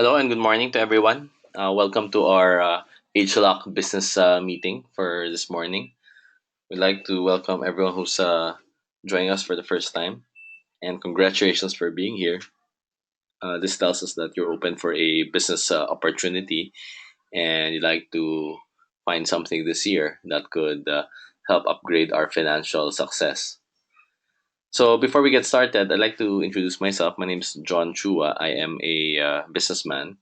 Hello and good morning to everyone. Welcome to our Ageloc business meeting for this morning. We'd like to welcome everyone who's joining us for the first time, and congratulations for being here. This tells us that you're open for a business opportunity and you'd like to find something this year that could help upgrade our financial success. So before we get started, I'd like to introduce myself. My name is John Chua. I am a businessman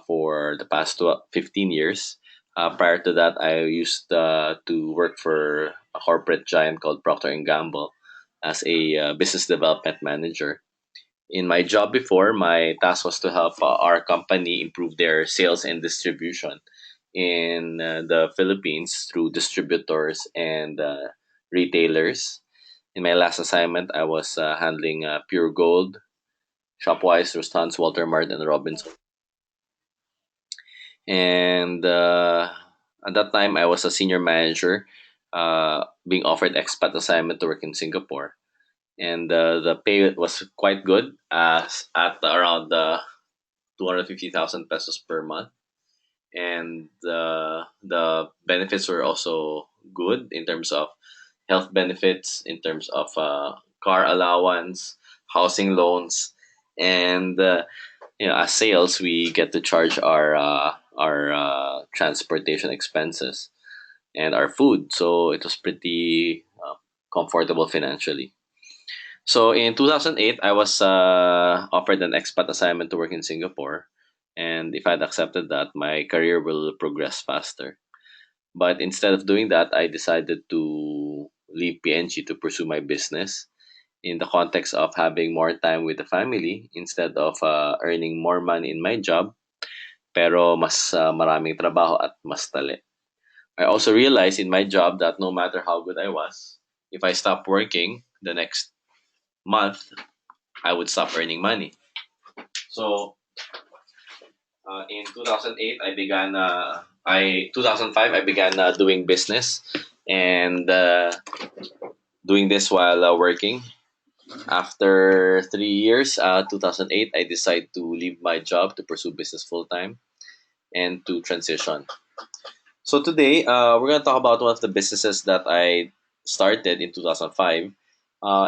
for the past 15 years. Prior to that, I used to work for a corporate giant called Procter& and Gamble as a business development manager. In my job before, my task was to help our company improve their sales and distribution in the Philippines through distributors and retailers. In my last assignment, I was handling Pure Gold, Shopwise, Rustans, Walter Mart, and Robinson. And at that time, I was a senior manager, being offered expat assignment to work in Singapore. And the pay was quite good, at around 250,000 pesos per month. And the benefits were also good in terms of health benefits, in terms of car allowance, housing loans, and as sales, we get to charge our transportation expenses and our food. So it was pretty comfortable financially. So in 2008, I was offered an expat assignment to work in Singapore. And if I'd accepted that, my career will progress faster. But instead of doing that, I decided to leave PNG to pursue my business in the context of having more time with the family instead of earning more money in my job, pero mas maraming trabaho at mas tali. I also realized in my job that no matter how good I was, if I stopped working the next month, I would stop earning money. So in 2008, I began. I 2005, I began doing business and doing this while working. After 3 years, 2008, I decided to leave my job to pursue business full time and to transition. So today, we're going to talk about one of the businesses that I started in 2005.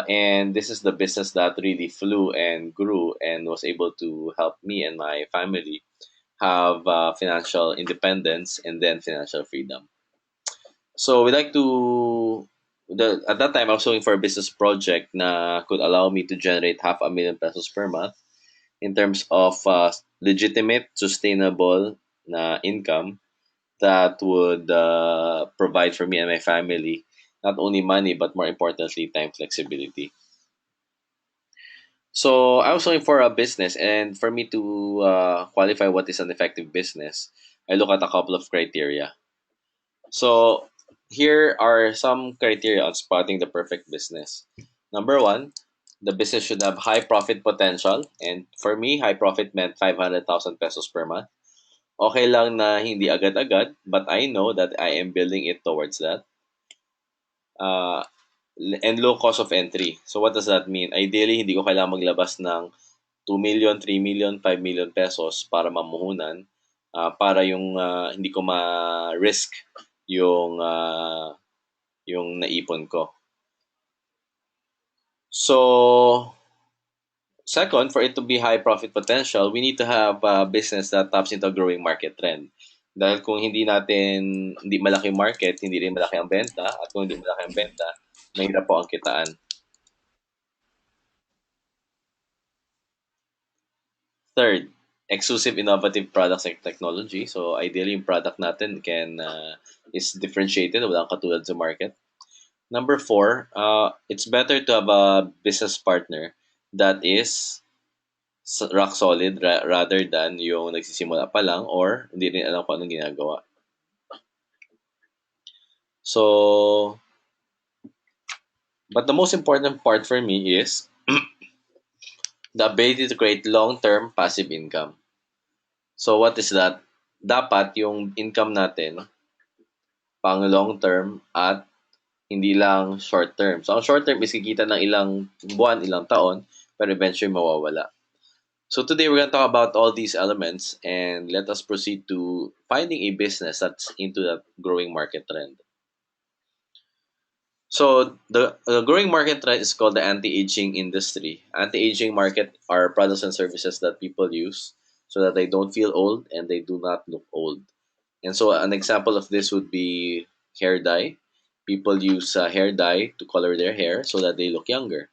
And this is the business that really flew and grew and was able to help me and my family have financial independence and then financial freedom. So we like to at that time I was looking for a business project na could allow me to generate half a million pesos per month in terms of legitimate, sustainable na income that would provide for me and my family not only money but more importantly time flexibility. So I was looking for a business, and for me to qualify what is an effective business, I look at a couple of criteria. So here are some criteria on spotting the perfect business. Number one, the business should have high profit potential. And for me, high profit meant 500,000 pesos per month. Okay lang na hindi agad-agad, but I know that I am building it towards that. Uh, and low cost of entry. So what does that mean? Ideally, hindi ko kailangan maglabas ng 2 million, 3 million, 5 million pesos para mamuhunan, para yung hindi ko ma-risk yung yung naipon ko. So, second, for it to be high profit potential, we need to have a business that taps into a growing market trend. Dahil kung hindi malaki market, hindi rin malaki ang benta, at kung hindi malaki ang benta, mahirap po ang kitaan. Third, exclusive innovative products and technology. So ideally yung product natin is differentiated, walang katulad sa market. Number four, it's better to have a business partner that is rock solid rather than yung nagsisimula pa lang or hindi rin alam kung anong ginagawa. So, but the most important part for me is the ability to create long-term passive income. So what is that? Dapat yung income natin pang long term at hindi lang short term. So ang short term is kikita ng ilang buwan, ilang taon, pero eventually mawawala. So today we're going to talk about all these elements and let us proceed to finding a business that's into that growing market trend. So the growing market trend is called the anti-aging industry. Anti-aging market are products and services that people use so that they don't feel old and they do not look old. And so an example of this would be hair dye. People use hair dye to color their hair so that they look younger.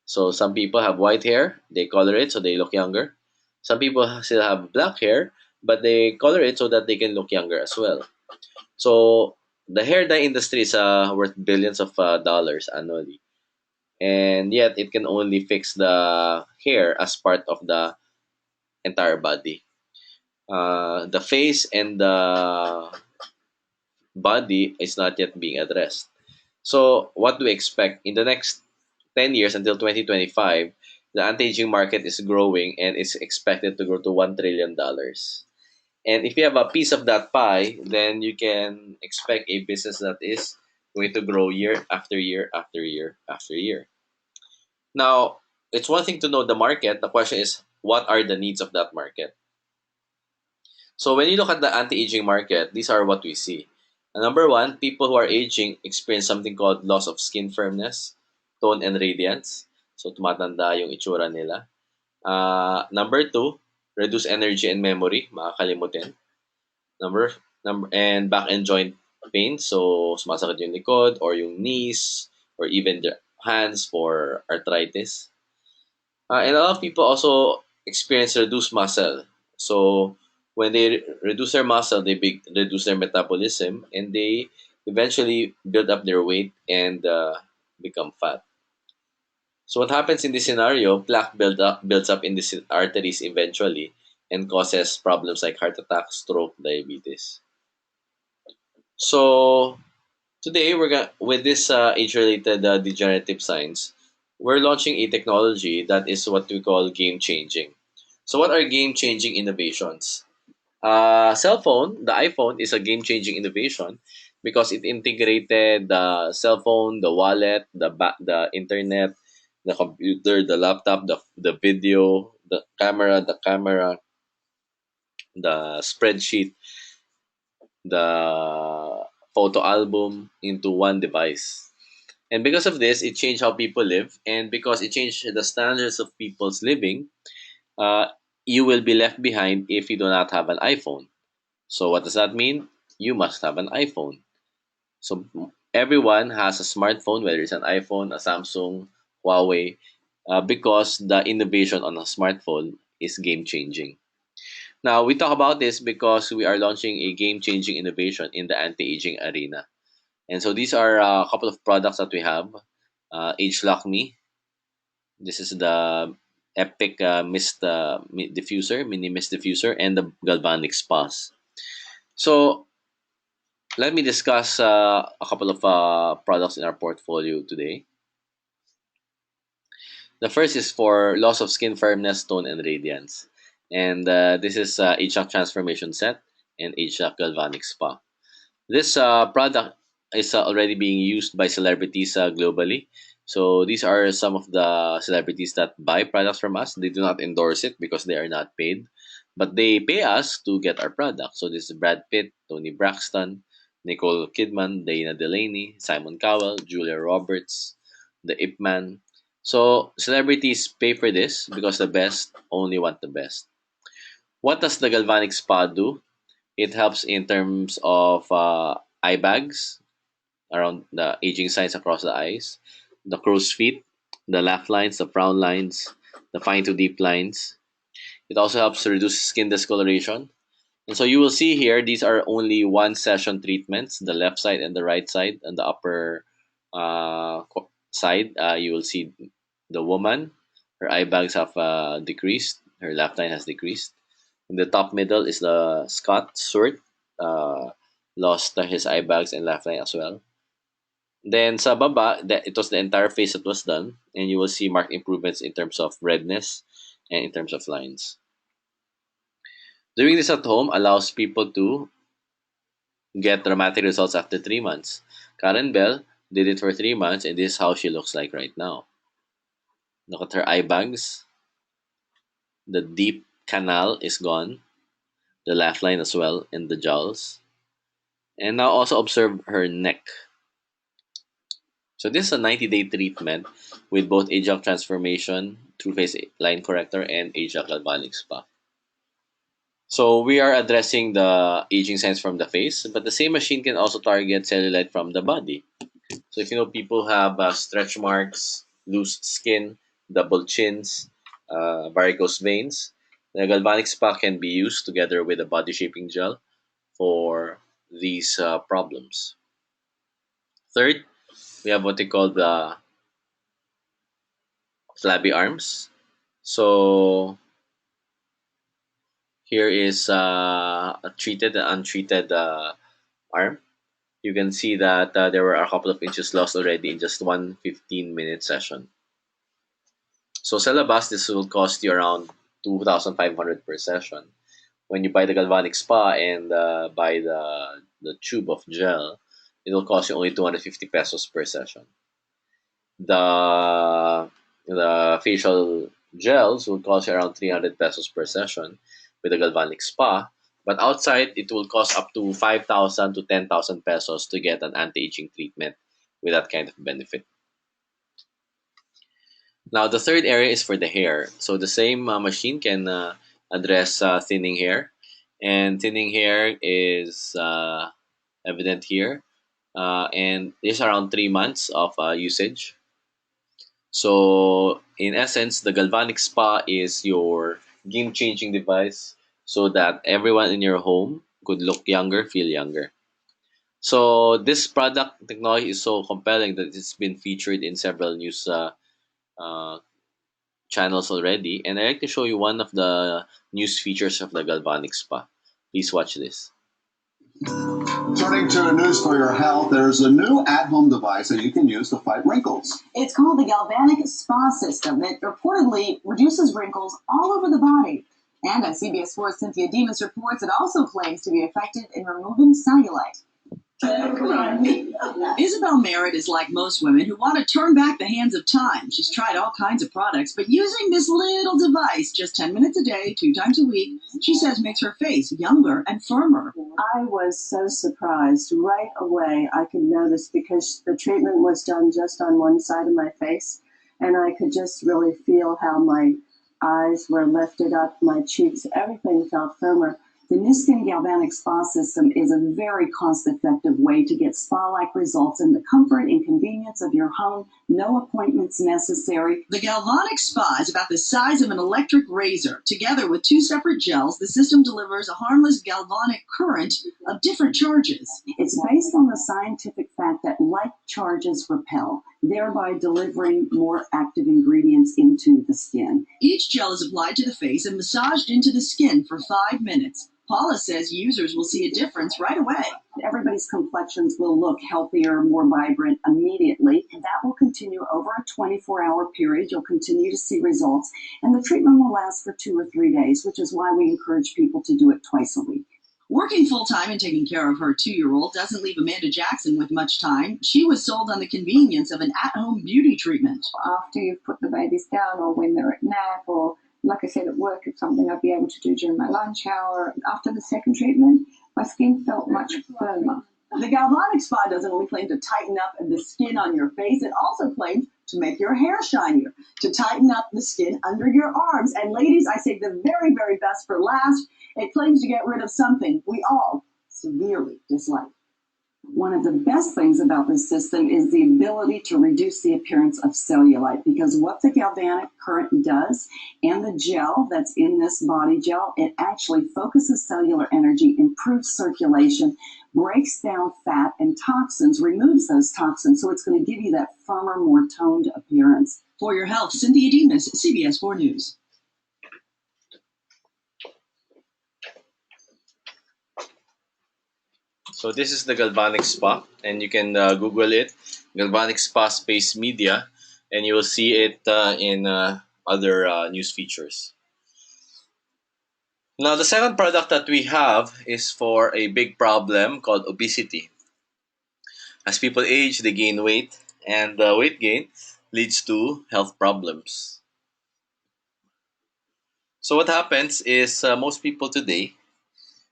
So some people have white hair, they color it so they look younger. Some people still have black hair, but they color it so that they can look younger as well. So the hair dye industry is worth billions of dollars annually, and yet it can only fix the hair as part of the entire body. The face and the body is not yet being addressed. So what do we expect in the next 10 years until 2025? The anti-aging market is growing and is expected to grow to $1 trillion. And if you have a piece of that pie, then you can expect a business that is going to grow year after year after year after year. Now, it's one thing to know the market. The question is, what are the needs of that market? So when you look at the anti-aging market, these are what we see. Number one, people who are aging experience something called loss of skin firmness, tone, and radiance. So tumatanda yung itsura nila. Number two, reduce energy and memory, makakalimutin. Number and back and joint pain, so sumasakit yung likod or yung knees or even the hands for arthritis. And a lot of people also experience reduced muscle. So when they reduce their muscle, they reduce their metabolism, and they eventually build up their weight and become fat. So what happens in this scenario? Plaque builds up in these arteries eventually and causes problems like heart attack, stroke, diabetes. So today we're going with this age-related degenerative science, we're launching a technology that is what we call game-changing. So what are game-changing innovations? Cell phone, the iPhone is a game-changing innovation because it integrated the cell phone, the wallet, the internet, the computer, the laptop, the video, the spreadsheet, the photo album into one device. And because of this, it changed how people live. And because it changed the standards of people's living, uh, you will be left behind if you do not have an iPhone. So, what does that mean? You must have an iPhone. So, everyone has a smartphone, whether it's an iPhone, a Samsung, Huawei, because the innovation on a smartphone is game changing. Now, we talk about this because we are launching a game changing innovation in the anti aging arena. And so these are a couple of products that we have. Ageloc Me. This is the Epic Diffuser, Mini Mist Diffuser, and the Galvanic Spas. So let me discuss a couple of products in our portfolio today. The first is for loss of skin firmness, tone, and radiance. And this is Ageloc Transformation Set and Ageloc Galvanic Spa. This product is already being used by celebrities globally. So these are some of the celebrities that buy products from us. They do not endorse it because they are not paid, but they pay us to get our product. So this is Brad Pitt, Tony Braxton, Nicole Kidman, Dana Delaney, Simon Cowell, Julia Roberts, the Ip Man. So celebrities pay for this because the best only want the best. What does the Galvanic Spa do? It helps in terms of eye bags around the aging signs across the eyes, the crow's feet, the laugh lines, the frown lines, the fine to deep lines. It also helps to reduce skin discoloration. And so you will see here, these are only one session treatments, the left side and the right side, and the upper side. You will see the woman, her eye bags have decreased, her laugh line has decreased. In the top middle is the Scott Stewart, uh, lost his eye bags and laugh line as well. Then sa baba, it was the entire face that was done, and you will see marked improvements in terms of redness and in terms of lines. Doing this at home allows people to get dramatic results after 3 months. Karen Bell did it for 3 months, and this is how she looks like right now. Look at her eye bags. The deep canal is gone, the laugh line as well, and the jowls. And now also observe her neck. So this is a 90-day treatment with both Ageloc transformation, true face line corrector, and Ageloc galvanic spa. So we are addressing the aging signs from the face, but the same machine can also target cellulite from the body. So if you know people have stretch marks, loose skin, double chins, varicose veins, the galvanic spa can be used together with a body shaping gel for these problems. Third, we have what they call the flabby arms. So here is a treated and untreated arm. You can see that there were a couple of inches lost already in just one 15-minute session. So Celebas, this will cost you around 2,500 per session. When you buy the galvanic spa and buy the tube of gel, it'll cost you only 250 pesos per session. The facial gels will cost you around 300 pesos per session with the galvanic spa. But outside, it will cost up to 5,000 to 10,000 pesos to get an anti-aging treatment with that kind of benefit. Now, the third area is for the hair. So the same machine can address thinning hair. And thinning hair is evident here. And there's around 3 months of usage. So, in essence, the galvanic spa is your game changing device so that everyone in your home could look younger, feel younger. So, this product technology is so compelling that it's been featured in several news uh, channels already. And I'd like to show you one of the news features of the galvanic spa. Please watch this. Turning to news for your health, there's a new at-home device that you can use to fight wrinkles. It's called the Galvanic Spa System. It reportedly reduces wrinkles all over the body. And as CBS 4's Cynthia Demas reports, it also claims to be effective in removing cellulite. Isabel Merritt is like most women who want to turn back the hands of time. She's tried all kinds of products, but using this little device just 10 minutes a day, 2 times a week, she says makes her face younger and firmer. I was so surprised. Right away, I could notice because the treatment was done just on one side of my face, and I could just really feel how my eyes were lifted up, my cheeks, everything felt firmer. The Nu Skin Galvanic Spa System is a very cost-effective way to get spa-like results in the comfort and convenience of your home. No appointments necessary. The Galvanic Spa is about the size of an electric razor. Together with 2 separate gels, the system delivers a harmless galvanic current of different charges. It's based on the scientific fact that like charges repel, thereby delivering more active ingredients into the skin. Each gel is applied to the face and massaged into the skin for 5 minutes. Paula says users will see a difference right away. Everybody's complexions will look healthier, more vibrant immediately. And that will continue over a 24-hour period. You'll continue to see results. And the treatment will last for 2 or 3 days, which is why we encourage people to do it twice a week. Working full-time and taking care of her 2-year-old doesn't leave Amanda Jackson with much time. She was sold on the convenience of an at-home beauty treatment. After you've put the babies down, or when they're at nap, or like I said, at work, it's something I'd be able to do during my lunch hour. After the second treatment, my skin felt much firmer. The Galvanic Spa doesn't only claim to tighten up the skin on your face, it also claims to make your hair shinier, to tighten up the skin under your arms. And ladies, I say the very, very best for last. It claims to get rid of something we all severely dislike. One of the best things about this system is the ability to reduce the appearance of cellulite, because what the galvanic current does and the gel that's in this body gel, it actually focuses cellular energy, improves circulation, breaks down fat and toxins, removes those toxins, so it's going to give you that firmer, more toned appearance. For your health, Cynthia Demas, CBS 4 News. So this is the galvanic spa, and you can Google it, galvanic spa space media, and you will see it in other news features. Now, the second product that we have is for a big problem called obesity. As people age, they gain weight, and weight gain leads to health problems. So what happens is most people today,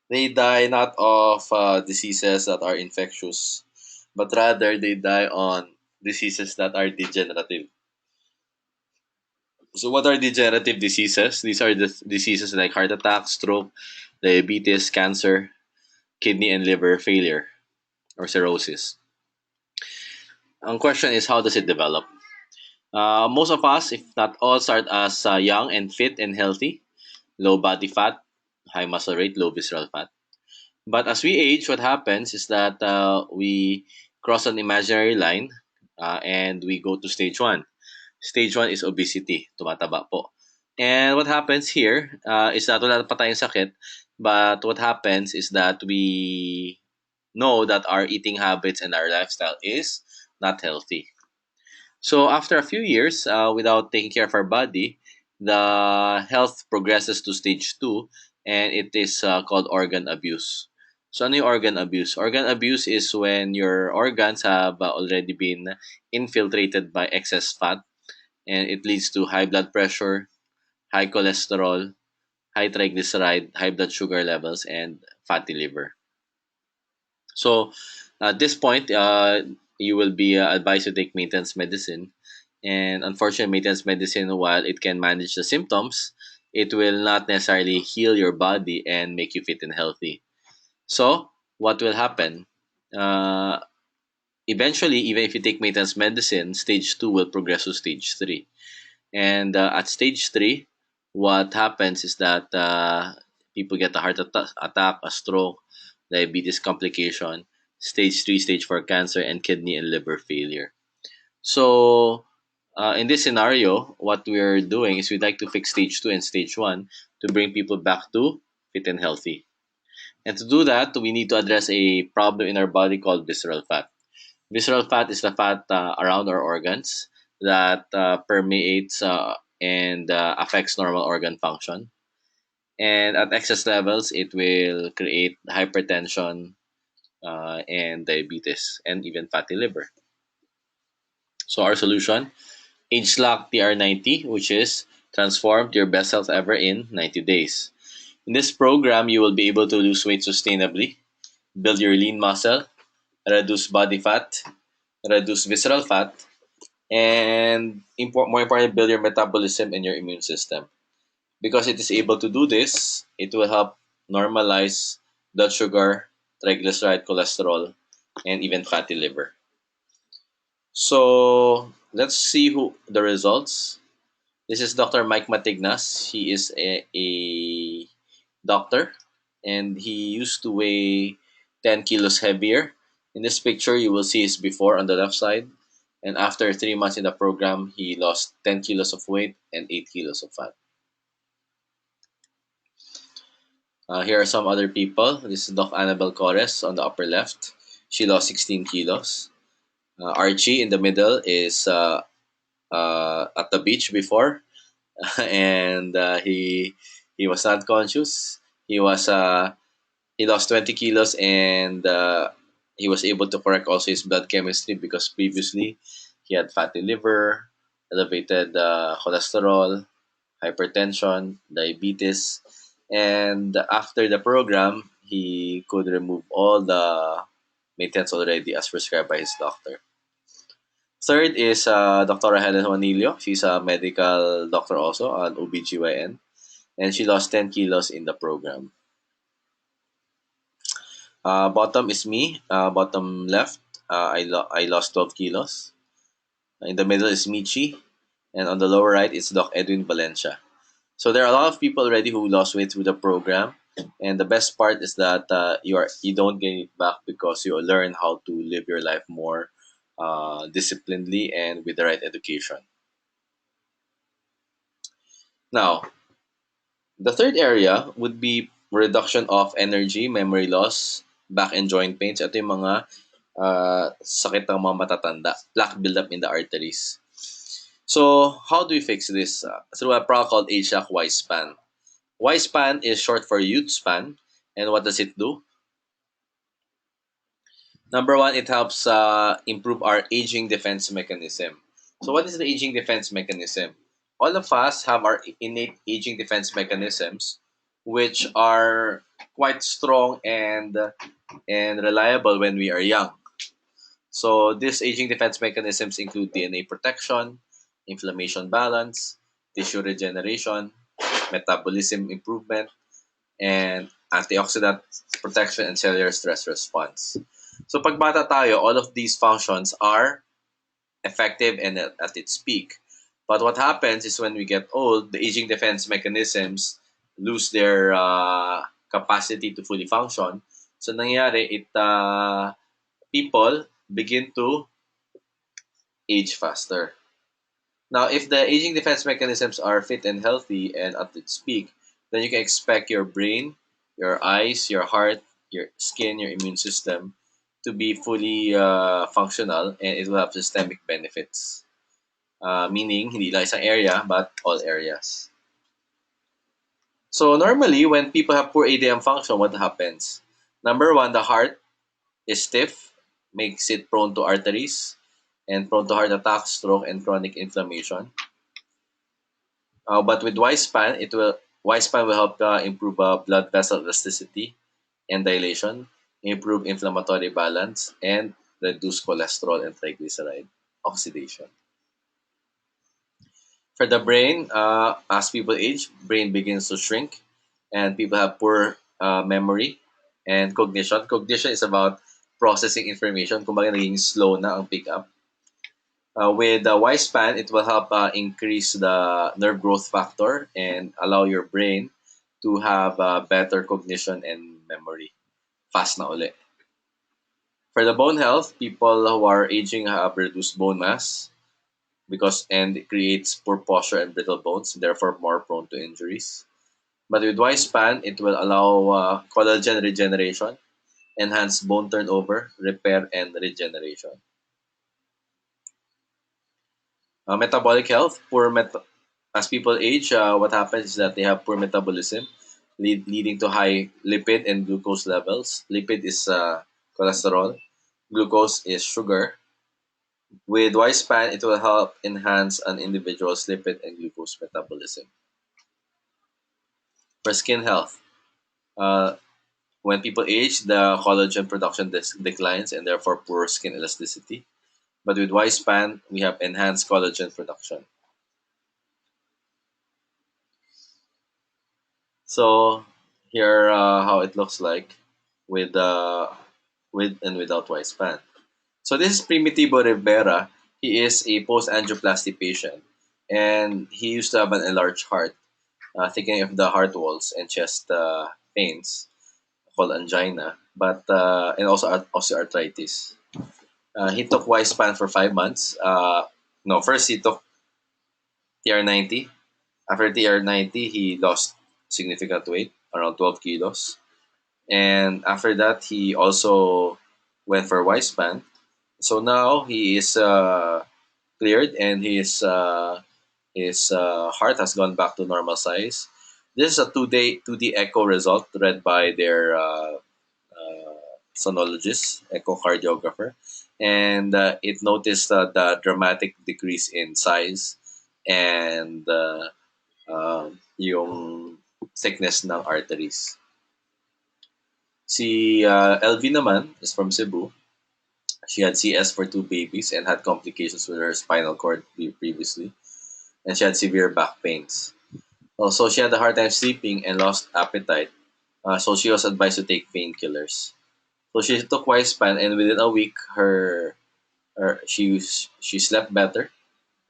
they die not of diseases that are infectious, but rather they die on diseases that are degenerative. So what are degenerative diseases? These are the diseases like heart attack, stroke, diabetes, cancer, kidney and liver failure or cirrhosis. Ang question is, how does it develop? Most of us, if not all, start as young and fit and healthy, low body fat, high muscle rate, low visceral fat. But as we age, what happens is that we cross an imaginary line and we go to stage one. Stage one is obesity, tumataba po. And what happens here is that wala pa tayong sakit, but what happens is that we know that our eating habits and our lifestyle is not healthy. So after a few years, without taking care of our body, the health progresses to stage two, and it is called organ abuse. So ano yung organ abuse? Organ abuse is when your organs have already been infiltrated by excess fat, and it leads to high blood pressure, high cholesterol, high triglyceride, high blood sugar levels, and fatty liver. So at this point, you will be advised to take maintenance medicine. And unfortunately, maintenance medicine, while it can manage the symptoms, it will not necessarily heal your body and make you fit and healthy. So what will happen? Uh, Eventually, even if you take maintenance medicine, stage two will progress to stage three. And at stage three, what happens is that people get a attack, a stroke, diabetes complication, stage three, stage four cancer, and kidney and liver failure. So, in this scenario, what we're doing is we'd like to fix stage two and stage one to bring people back to fit and healthy. And to do that, we need to address a problem in our body called visceral fat. Visceral fat is the fat around our organs that permeates and affects normal organ function. And at excess levels, it will create hypertension and diabetes and even fatty liver. So our solution, Ageloc TR90, which is transform to your best health ever in 90 days. In this program, you will be able to lose weight sustainably, build your lean muscle, reduce body fat, reduce visceral fat, and more importantly, build your metabolism and your immune system. Because it is able to do this, it will help normalize blood sugar, triglyceride, cholesterol, and even fatty liver. So let's see who the results. This is Dr. Mike Matignas. He is a doctor, and he used to weigh 10 kilos heavier. In this picture, you will see his before on the left side. And after 3 months in the program, he lost 10 kilos of weight and 8 kilos of fat. Here are some other people. This is Doc Annabel Cores on the upper left. She lost 16 kilos. Archie in the middle is at the beach before, and he was not conscious. He lost 20 kilos, and he was able to correct also his blood chemistry because previously he had fatty liver, elevated cholesterol, hypertension, diabetes, and after the program, he could remove all the maintenance already as prescribed by his doctor. Third is Dr. Helen Juanillo. She's a medical doctor also, an OBGYN, and she lost 10 kilos in the program. Bottom is me, bottom left. I lost 12 kilos. In the middle is Michi, and on the lower right is Doc Edwin Valencia. So there are a lot of people already who lost weight through the program, and the best part is that you don't gain it back because you learn how to live your life more disciplinedly and with the right education. Now, the third area would be reduction of energy, memory loss, back and joint pains. Ito yung mga sakit ng mga matatanda, plaque buildup in the arteries. So, how do we fix this? Through a product called Ageloc Y-Span. Y-Span is short for youth span. And what does it do? Number one, it helps improve our aging defense mechanism. So, what is the aging defense mechanism? all of us have our innate aging defense mechanisms, which are quite strong and reliable when we are young. So these aging defense mechanisms include DNA protection, inflammation balance, tissue regeneration, metabolism improvement, and antioxidant protection and cellular stress response. So pag bata tayo, all of these functions are effective and at its peak. But what happens is when we get old, the aging defense mechanisms lose their capacity to fully function. So nangyayari, people begin to age faster. Now, if the aging defense mechanisms are fit and healthy and at its peak, then you can expect your brain, your eyes, your heart, your skin, your immune system to be fully functional, and it will have systemic benefits. Meaning, hindi lang isang area, but all areas. So normally, when people have poor ADM function, what happens? Number one, the heart is stiff, makes it prone to arteries, and prone to heart attack, stroke, and chronic inflammation. But with Wispan will help improve blood vessel elasticity and dilation, improve inflammatory balance, and reduce cholesterol and triglyceride oxidation. For the brain, as people age, brain begins to shrink, and people have poor memory and cognition. Cognition is about processing information. Kumbaga, naging slow na ang pick up. With the Wispan, it will help increase the nerve growth factor and allow your brain to have better cognition and memory. Fast na uli. For the bone health, people who are aging have reduced bone mass and it creates poor posture and brittle bones, therefore more prone to injuries. But with Wispan, it will allow collagen regeneration, enhance bone turnover, repair, and regeneration. Metabolic health, as people age, what happens is that they have poor metabolism, leading to high lipid and glucose levels. Lipid is cholesterol, glucose is sugar. With Wispan, it will help enhance an individual's lipid and glucose metabolism. For skin health, uh, when people age, the collagen production declines and therefore poor skin elasticity. But with Wispan, we have enhanced collagen production. So here how it looks like with with and without Wispan. So this is Primitivo Rivera. He is a post-angioplasty patient, and he used to have an enlarged heart, thinking of the heart walls and chest pains called angina, but and also osteoarthritis. He took Wispan for 5 months. No, first he took TR90. After TR90, he lost significant weight, around 12 kilos. And after that, he also went for Wispan. So now he is cleared and his heart has gone back to normal size. This is a 2D echo result read by their sonologist, echocardiographer, and it noticed the dramatic decrease in size and yung thickness ng arteries. Si LV naman is from Cebu. She had CS for two babies and had complications with her spinal cord previously, and she had severe back pains. Also, she had a hard time sleeping and lost appetite, so she was advised to take painkillers. So she took Wispan, and within a week, she slept better,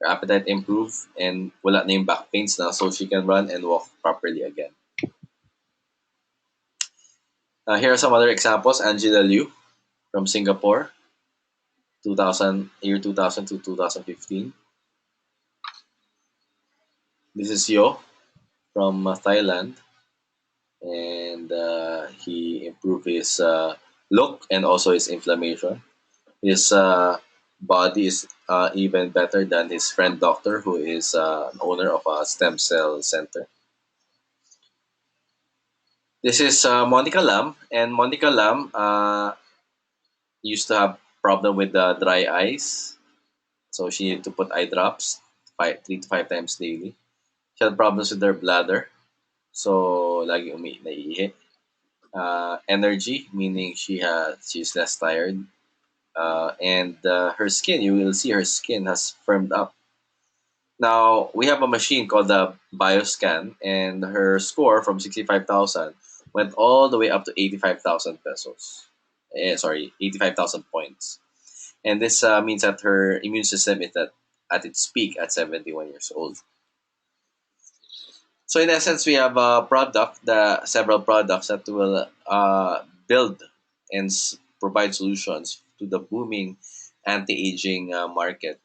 her appetite improved, and wala na yung back pains now, so she can run and walk properly again. Here are some other examples. Angela Liu from Singapore, 2000 to 2015. This is Yo from Thailand, and he improved his look and also his inflammation. His body is even better than his friend doctor, who is an owner of a stem cell center. This is Monica Lam, and Monica Lam used to have problem with the dry eyes, so she needed to put eye drops. three to five times daily. She had problems with her bladder, so lagi naiihi. Energy, meaning she's less tired. And her skin, you will see her skin has firmed up. Now we have a machine called the Bioscan, and her score from 65,000 went all the way up to 85,000 pesos. Sorry, 85,000 points. And this means that her immune system is at its peak at 71 years old. So in essence, we have a product, the several products that will build and provide solutions to the booming anti-aging market.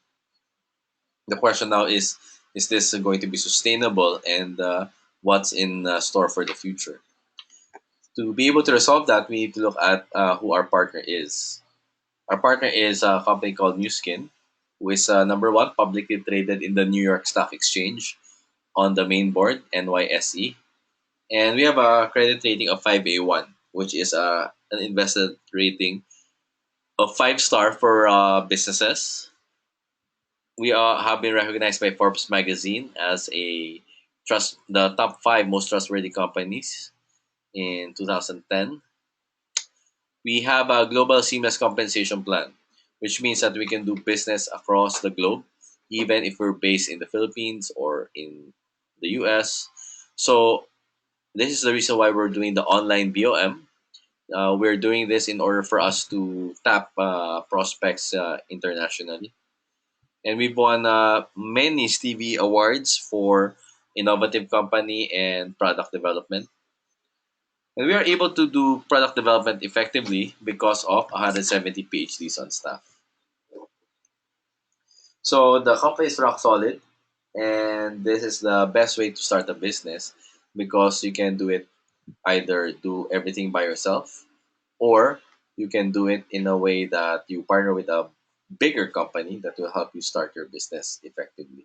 The question now is this going to be sustainable, and what's in store for the future? To be able to resolve that, we need to look at who our partner is. Our partner is a company called New Skin, who is number one publicly traded in the New York Stock Exchange on the main board, NYSE. And we have a credit rating of 5A1, which is an invested rating of 5 star for businesses. We have been recognized by Forbes magazine as the top five most trustworthy companies in 2010. We have a global seamless compensation plan, which means that we can do business across the globe, even if we're based in the Philippines or in the US. So this is the reason why we're doing the online BOM. We're doing this in order for us to tap prospects internationally. And we've won many Stevie Awards for innovative company and product development. And we are able to do product development effectively because of 170 PhDs on staff. So the company is rock solid, and this is the best way to start a business because you can do it either do everything by yourself, or you can do it in a way that you partner with a bigger company that will help you start your business effectively.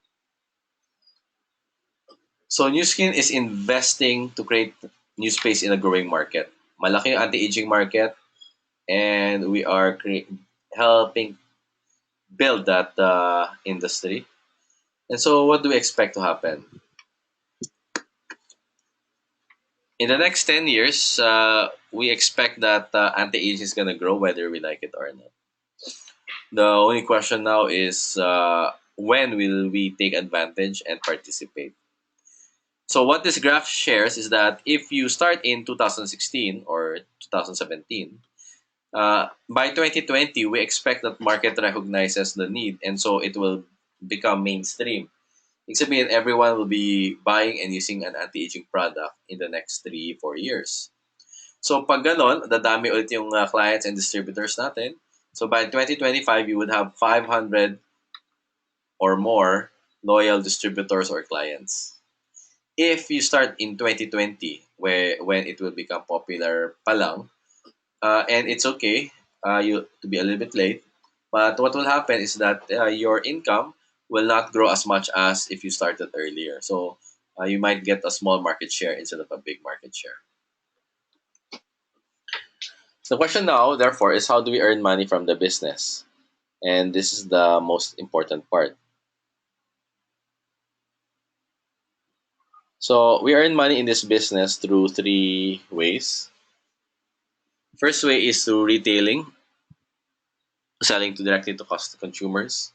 So New Skin is investing to create new space in a growing market. Malaki yung anti-aging market, and we are helping build that industry. And so what do we expect to happen? In the next 10 years, we expect that anti-aging is going to grow whether we like it or not. The only question now is when will we take advantage and participate? So what this graph shares is that if you start in 2016 or 2017, by 2020, we expect that market recognizes the need, and so it will become mainstream. Ibig sabihin, everyone will be buying and using an anti-aging product in the next 3, 4 years. So pag ganon, dadami ulit yung clients and distributors natin. So by 2025, you would have 500 or more loyal distributors or clients. If you start in 2020, when it will become popular pa lang, and it's okay you to be a little bit late, but what will happen is that your income will not grow as much as if you started earlier. So you might get a small market share instead of a big market share. So the question now, therefore, is how do we earn money from the business? And this is the most important part. So we earn money in this business through three ways. First way is through retailing, selling directly to consumers.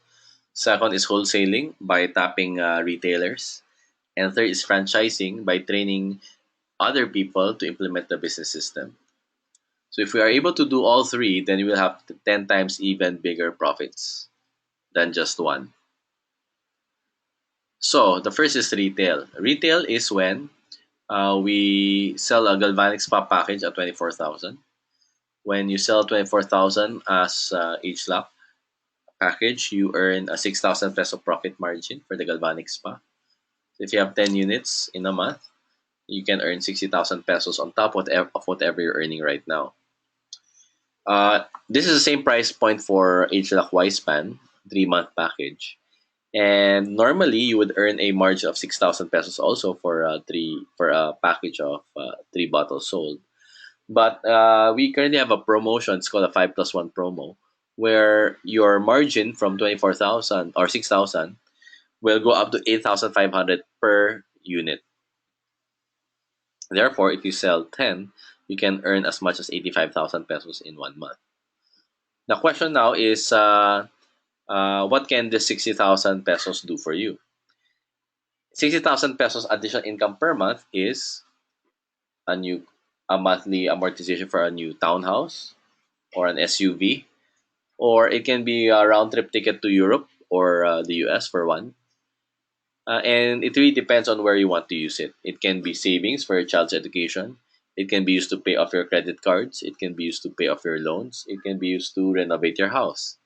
Second is wholesaling by tapping retailers. And third is franchising by training other people to implement the business system. So if we are able to do all three, then we will have 10 times even bigger profits than just one. So the first is retail. Retail is when we sell a galvanic spa package at 24,000. When you sell 24,000 as Ageloc package, you earn a 6,000 peso profit margin for the galvanic spa. So if you have 10 units in a month, you can earn 60,000 pesos on top of whatever you're earning right now. This is the same price point for Ageloc Wispan 3-month package. And normally you would earn a margin of 6,000 pesos also for a package of 3 bottles sold. But we currently have a promotion. It's called a 5+1 promo, where your margin from 24,000 or 6,000 will go up to 8,500 per unit. Therefore, if you sell 10, you can earn as much as 85,000 pesos in 1 month. The question now is what can this 60,000 pesos do for you? 60,000 pesos additional income per month is a new a monthly amortization for a new townhouse or an SUV, or it can be a round trip ticket to Europe or the US for one. And it really depends on where you want to use it. It can be savings for your child's education. It can be used to pay off your credit cards. It can be used to pay off your loans. It can be used to renovate your house.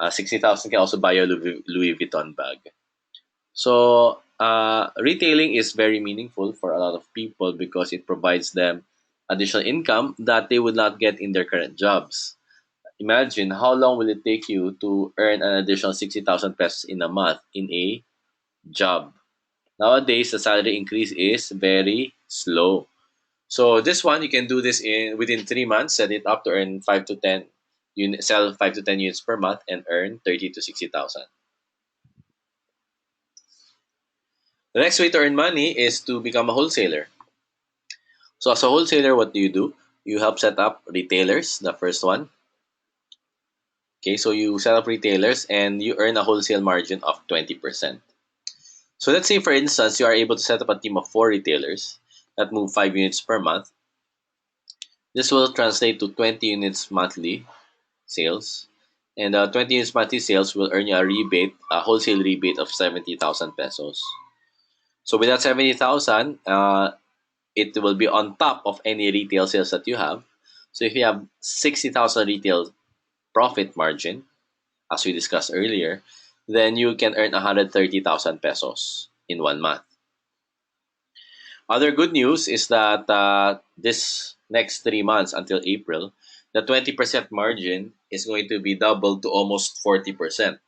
60,000 can also buy a Louis Vuitton bag. So, retailing is very meaningful for a lot of people because it provides them additional income that they would not get in their current jobs. Imagine how long will it take you to earn an additional 60,000 pesos in a month in a job? Nowadays, the salary increase is very slow. So this one, you can do this in within 3 months. Set it up to earn 5 to 10 unit, sell 5 to 10 units per month, and earn 30 to 60,000. The next way to earn money is to become a wholesaler. So as a wholesaler, what do? You help set up retailers. The first one. Okay, so you set up retailers and you earn a wholesale margin of 20%. So let's say, for instance, you are able to set up a team of 4 retailers that move 5 units per month. This will translate to 20 units monthly sales. And 20 units monthly sales will earn you a wholesale rebate of 70,000 pesos. So with that 70,000, it will be on top of any retail sales that you have. So if you have 60,000 retail profit margin, as we discussed earlier, then you can earn 130,000 pesos in 1 month. Other good news is that this next 3 months until April, the 20% margin is going to be doubled to almost 40%.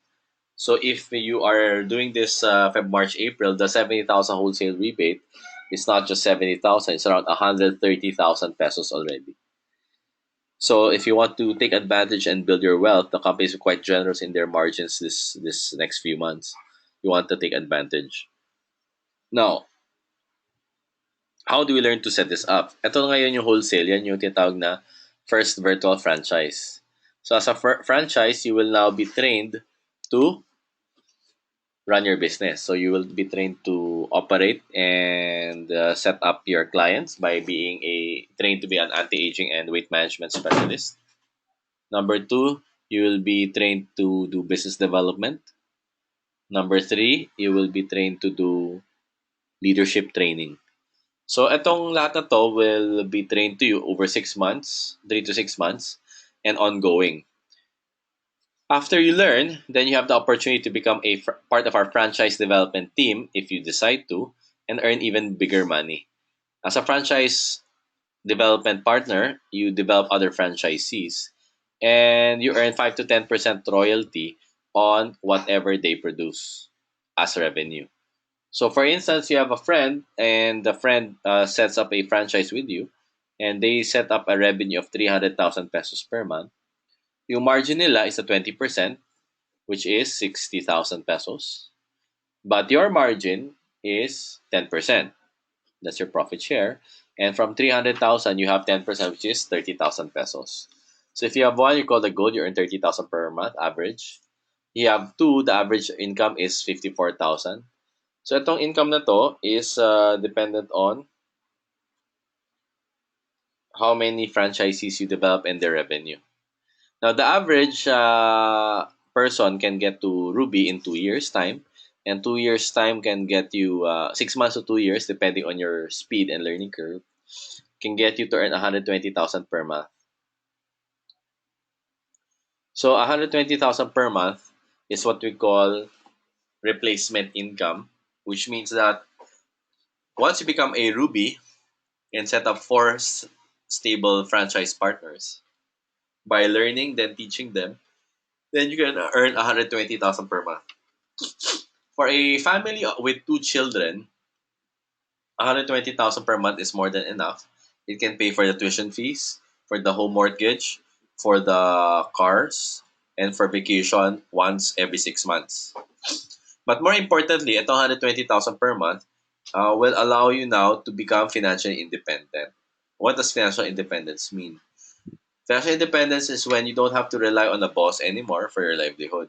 So if you are doing this Feb, March, April, the 70,000 wholesale rebate is not just 70,000, it's around 130,000 pesos already. So if you want to take advantage and build your wealth, the companies are quite generous in their margins this next few months. You want to take advantage. Now, how do we learn to set this up? Ito ngayon yung wholesale, yan yung tinatawag na first virtual franchise. So as a franchise, you will now be trained to run your business. So you will be trained to operate and set up your clients by being trained to be an anti-aging and weight management specialist. Number two, you will be trained to do business development. Number three, you will be trained to do leadership training. So etong lahat na to will be trained to you over 6 months, 3 to 6 months, and ongoing. After you learn, then you have the opportunity to become part of our franchise development team if you decide to, and earn even bigger money. As a franchise development partner, you develop other franchisees, and you earn 5 to 10% royalty on whatever they produce as revenue. So, for instance, you have a friend, and the friend sets up a franchise with you, and they set up a revenue of 300,000 pesos per month. Yung margin nila is a 20%, which is 60,000 pesos. But your margin is 10%. That's your profit share. And from 300,000, you have 10%, which is 30,000 pesos. So if you have one, you call the gold, you earn 30,000 per month average. You have two, the average income is 54,000. So itong income na to is dependent on how many franchisees you develop and their revenue. Now, the average person can get to Ruby in 2 years' time, and 2 years' time can get you 6 months to 2 years, depending on your speed and learning curve, can get you to earn 120,000 per month. So, 120,000 per month is what we call replacement income, which means that once you become a Ruby and set up four stable franchise partners, by learning, then teaching them, then you can earn 120,000 per month. For a family with two children, 120,000 per month is more than enough. It can pay for the tuition fees, for the home mortgage, for the cars, and for vacation once every 6 months. But more importantly, itong 120,000 per month will allow you now to become financially independent. What does financial independence mean? Financial independence is when you don't have to rely on a boss anymore for your livelihood.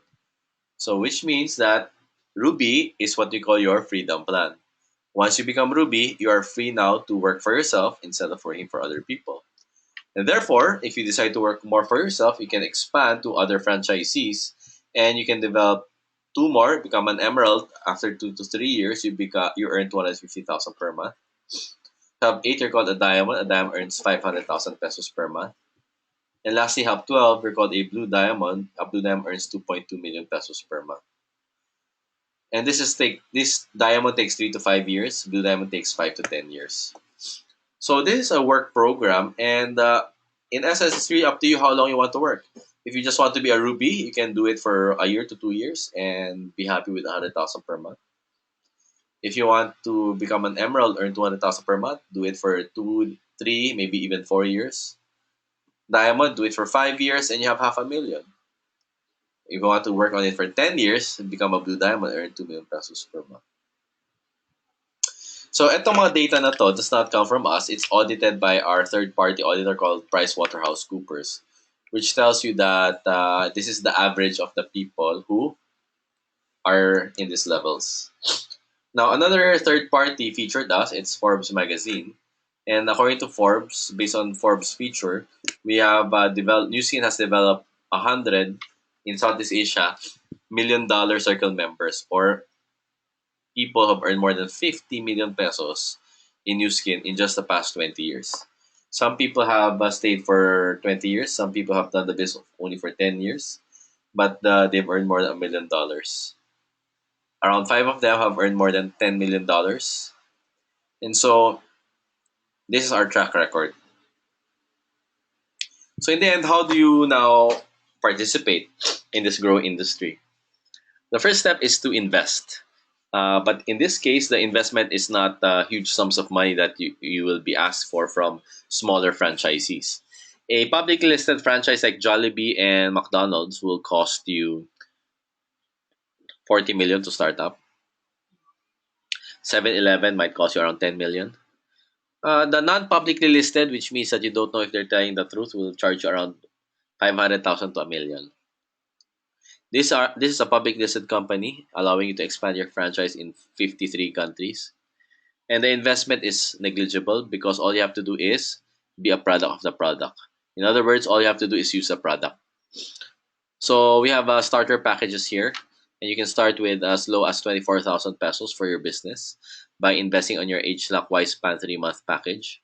So, which means that Ruby is what we call your freedom plan. Once you become Ruby, you are free now to work for yourself instead of working for other people. And therefore, if you decide to work more for yourself, you can expand to other franchisees and you can develop two more, become an emerald. After 2 to 3 years, you earn 250,000 per month. Have 8, you're called a diamond. A diamond earns 500,000 pesos per month. And lastly, have 12, you're called a blue diamond. A blue diamond earns 2.2 million pesos per month. And this diamond takes 3 to 5 years. Blue diamond takes 5 to 10 years. So this is a work program, and in essence, it's really up to you how long you want to work. If you just want to be a Ruby, you can do it for a year to 2 years and be happy with 100,000 per month. If you want to become an Emerald, earn 200,000 per month, do it for 2, 3, maybe even 4 years. Diamond, do it for 5 years, and you have half a million. If you want to work on it for 10 years, become a Blue Diamond, earn 2 million pesos per month. So itong mga data na to does not come from us. It's audited by our third-party auditor called PricewaterhouseCoopers, which tells you that this is the average of the people who are in these levels. Now, another third party featured us. It's Forbes magazine, and according to Forbes, based on Forbes feature, we have developed. New Scene has developed 100 in Southeast Asia $1 million circle members, or people have earned more than 50 million pesos in New Skin in just the past 20 years. Some people have stayed for 20 years. Some people have done the business only for 10 years, but they've earned more than $1 million. Around five of them have earned more than $10 million. And so this is our track record. So in the end, how do you now participate in this growing industry? The first step is to invest. But in this case, the investment is not huge sums of money that you will be asked for from smaller franchisees. A publicly listed franchise like Jollibee and McDonald's will cost you 40 million to start up. 7-Eleven might cost you around 10 million. The non-publicly listed, which means that you don't know if they're telling the truth, will charge you around 500,000 to a million. This is a public listed company allowing you to expand your franchise in 53 countries. And the investment is negligible because all you have to do is be a product of the product. In other words, all you have to do is use the product. So we have starter packages here, and you can start with as low as 24,000 pesos for your business by investing on your Ageloc Span 3 month package.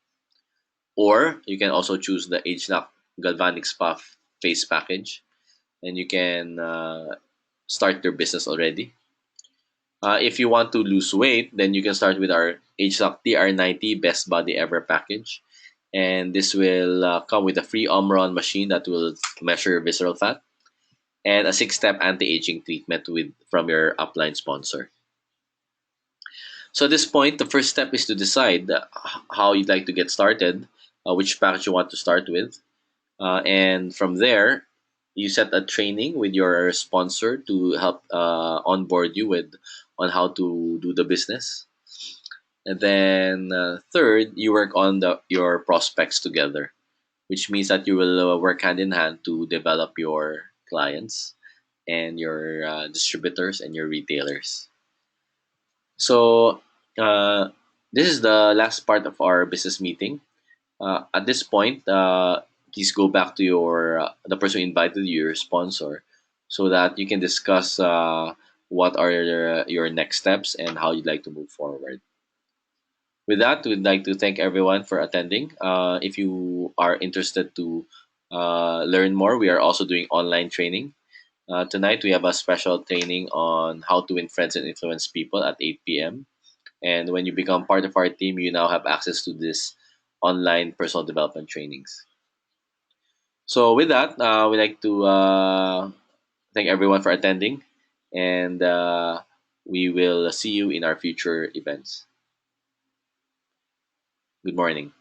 Or you can also choose the Ageloc Galvanic Spa Face package, and you can start your business already. If you want to lose weight, then you can start with our Ageloc TR90 Best Body Ever package. And this will come with a free Omron machine that will measure visceral fat and a 6 step anti-aging treatment from your upline sponsor. So at this point, the first step is to decide how you'd like to get started, which package you want to start with. And from there, you set a training with your sponsor to help onboard you with on how to do the business. And then third, you work on your prospects together, which means that you will work hand in hand to develop your clients and your distributors and your retailers. So uh, this is the last part of our business meeting. At this point, please go back to the person who invited you, your sponsor, so that you can discuss what are your next steps and how you'd like to move forward. With that, we'd like to thank everyone for attending. If you are interested to learn more, we are also doing online training. Tonight, we have a special training on how to win friends and influence people at 8 p.m. And when you become part of our team, you now have access to this online personal development trainings. So, with that, we'd like to thank everyone for attending, and we will see you in our future events. Good morning.